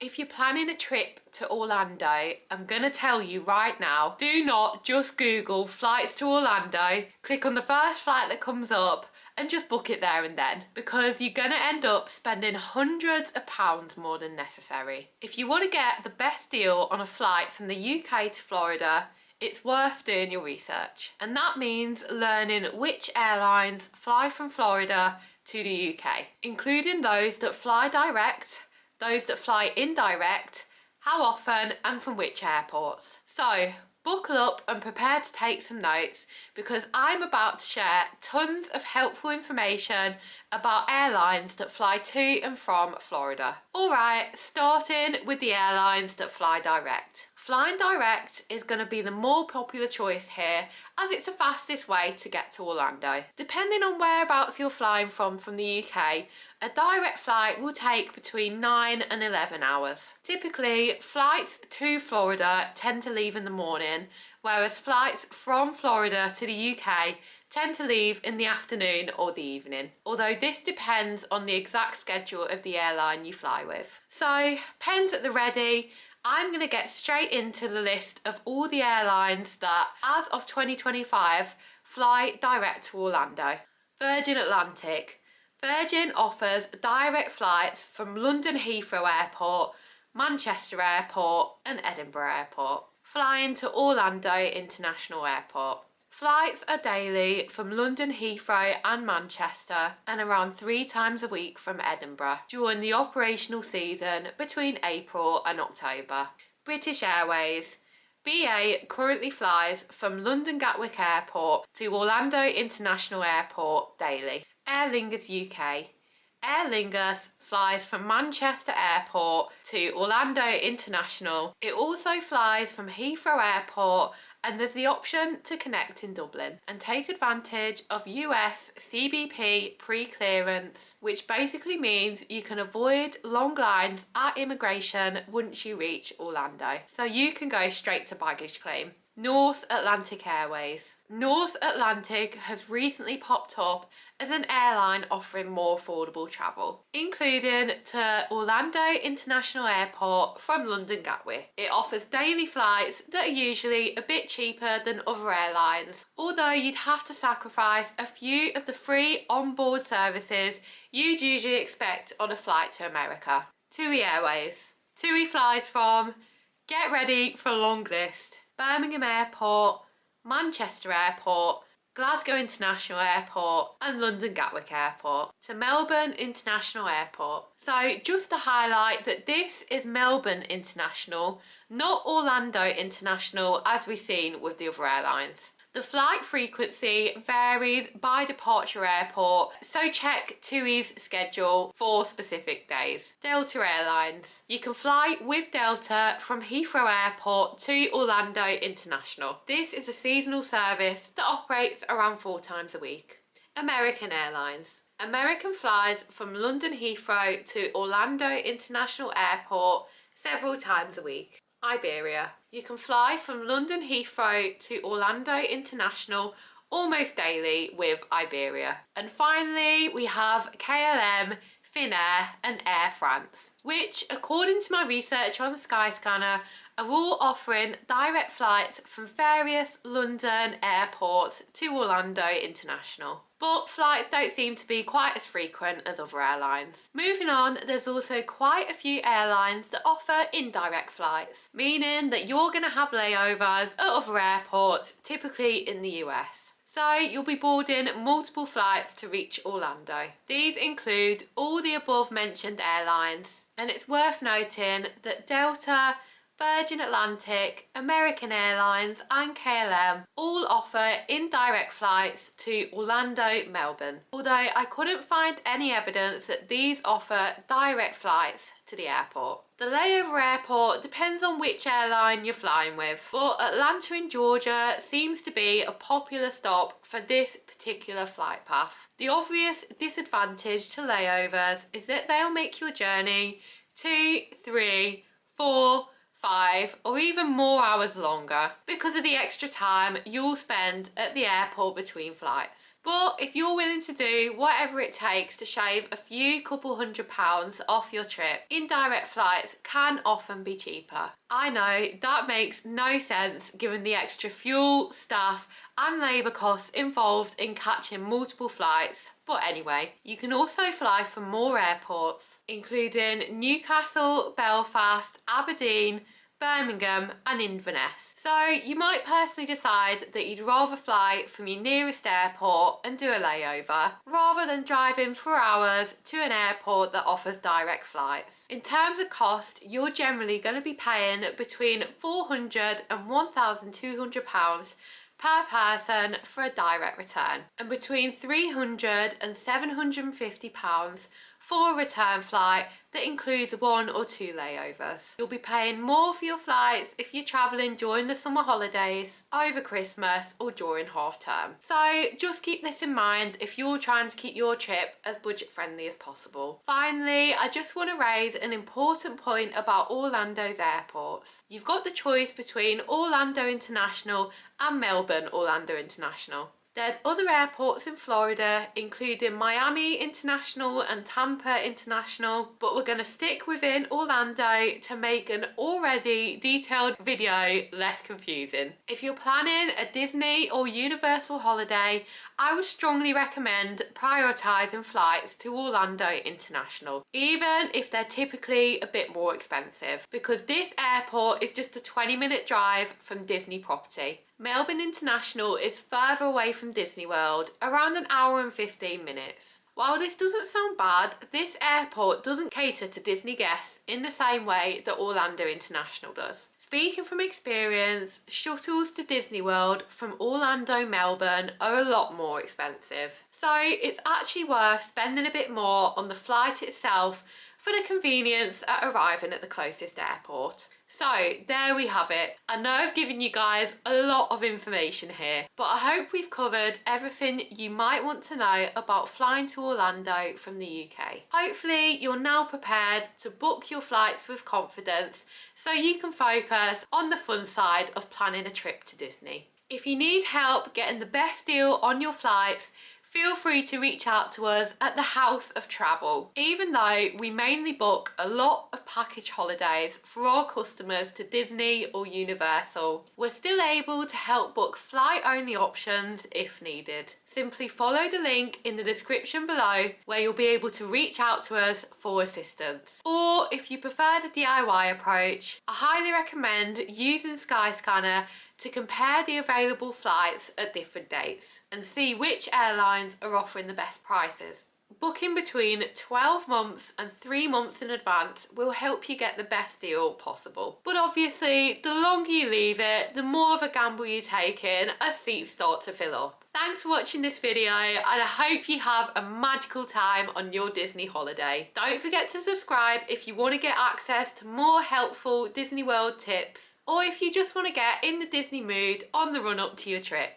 If you're planning a trip to Orlando, I'm going to tell you right now, do not just Google flights to Orlando, click on the first flight that comes up and just book it there and then, because you're going to end up spending hundreds of pounds more than necessary. If you want to get the best deal on a flight from the UK to Florida, it's worth doing your research. And that means learning which airlines fly from Florida to the UK, including those that fly direct, those that fly indirect, how often and from which airports. So buckle up and prepare to take some notes, because I'm about to share tons of helpful information about airlines that fly to and from Florida. Alright, starting with the airlines that fly direct. Flying direct is going to be the more popular choice here, as it's the fastest way to get to Orlando. Depending on whereabouts you're flying from the UK, a direct flight will take between 9 and 11 hours. Typically, flights to Florida tend to leave in the morning, whereas flights from Florida to the UK tend to leave in the afternoon or the evening, although this depends on the exact schedule of the airline you fly with. So, pens at the ready. I'm going to get straight into the list of all the airlines that, as of 2025, fly direct to Orlando. Virgin Atlantic. Virgin offers direct flights from London Heathrow Airport, Manchester Airport and Edinburgh Airport, flying to Orlando International Airport. Flights are daily from London Heathrow and Manchester, and around 3 times a week from Edinburgh during the operational season between April and October. British Airways. BA currently flies from London Gatwick Airport to Orlando International Airport daily. Aer Lingus UK. Aer Lingus flies from Manchester Airport to Orlando International. It also flies from Heathrow Airport, and there's the option to connect in Dublin and take advantage of US CBP pre-clearance, which basically means you can avoid long lines at immigration once you reach Orlando. So you can go straight to baggage claim. North Atlantic Airways. North Atlantic has recently popped up as an airline offering more affordable travel, including to Orlando International Airport from London Gatwick. It offers daily flights that are usually a bit cheaper than other airlines, although you'd have to sacrifice a few of the free onboard services you'd usually expect on a flight to America. TUI Airways. TUI flies from, get ready for a long list, Birmingham Airport, Manchester Airport, Glasgow International Airport and London Gatwick Airport to Melbourne International Airport. So just to highlight that this is Melbourne International, not Orlando International as we've seen with the other airlines. The flight frequency varies by departure airport, so check TUI's schedule for specific days. Delta Airlines. You can fly with Delta from Heathrow Airport to Orlando International. This is a seasonal service that operates around 4 times a week. American Airlines. American flies from London Heathrow to Orlando International Airport several times a week. Iberia. You can fly from London Heathrow to Orlando International almost daily with Iberia. And finally, we have KLM, Finnair and Air France, which, according to my research on Skyscanner, are all offering direct flights from various London airports to Orlando International. But flights don't seem to be quite as frequent as other airlines. Moving on, there's also quite a few airlines that offer indirect flights, meaning that you're going to have layovers at other airports, typically in the US. So you'll be boarding multiple flights to reach Orlando. These include all the above mentioned airlines, and it's worth noting that Delta, Virgin Atlantic, American Airlines and KLM all offer indirect flights to Orlando, Melbourne, although I couldn't find any evidence that these offer direct flights to the airport. The layover airport depends on which airline you're flying with, but Atlanta in Georgia seems to be a popular stop for this particular flight path. The obvious disadvantage to layovers is that they'll make your journey 2, 3, 4, 5 or even more hours longer because of the extra time you'll spend at the airport between flights. But if you're willing to do whatever it takes to shave a few couple £100 off your trip, indirect flights can often be cheaper. I know that makes no sense given the extra fuel, staff and labour costs involved in catching multiple flights, but anyway, you can also fly from more airports, including Newcastle, Belfast, Aberdeen, Birmingham and Inverness. So you might personally decide that you'd rather fly from your nearest airport and do a layover rather than driving for hours to an airport that offers direct flights. In terms of cost, you're generally going to be paying between £400 and £1,200 per person for a direct return, and between £300 and £750 for a return flight that includes 1 or 2 layovers. You'll be paying more for your flights if you're travelling during the summer holidays, over Christmas or during half term. So just keep this in mind if you're trying to keep your trip as budget friendly as possible. Finally, I just want to raise an important point about Orlando's airports. You've got the choice between Orlando International and Melbourne Orlando International. There's other airports in Florida, including Miami International and Tampa International, but we're going to stick within Orlando to make an already detailed video less confusing. If you're planning a Disney or Universal holiday, I would strongly recommend prioritising flights to Orlando International, even if they're typically a bit more expensive, because this airport is just a 20-minute drive from Disney property. Melbourne International is further away from Disney World, around an hour and 15 minutes. While this doesn't sound bad, this airport doesn't cater to Disney guests in the same way that Orlando International does. Speaking from experience, shuttles to Disney World from Orlando, Melbourne are a lot more expensive. So it's actually worth spending a bit more on the flight itself for the convenience at arriving at the closest airport. So there we have it. I know I've given you guys a lot of information here, but I hope we've covered everything you might want to know about flying to Orlando from the UK. Hopefully you're now prepared to book your flights with confidence so you can focus on the fun side of planning a trip to Disney. If you need help getting the best deal on your flights, feel free to reach out to us at the House of Travel. Even though we mainly book a lot of package holidays for our customers to Disney or Universal, we're still able to help book flight-only options if needed. Simply follow the link in the description below where you'll be able to reach out to us for assistance. Or if you prefer the DIY approach, I highly recommend using Skyscanner to compare the available flights at different dates and see which airlines are offering the best prices. Booking between 12 months and 3 months in advance will help you get the best deal possible. But obviously, the longer you leave it, the more of a gamble you take in as seats start to fill up. Thanks for watching this video, and I hope you have a magical time on your Disney holiday. Don't forget to subscribe if you want to get access to more helpful Disney World tips, or if you just want to get in the Disney mood on the run up to your trip.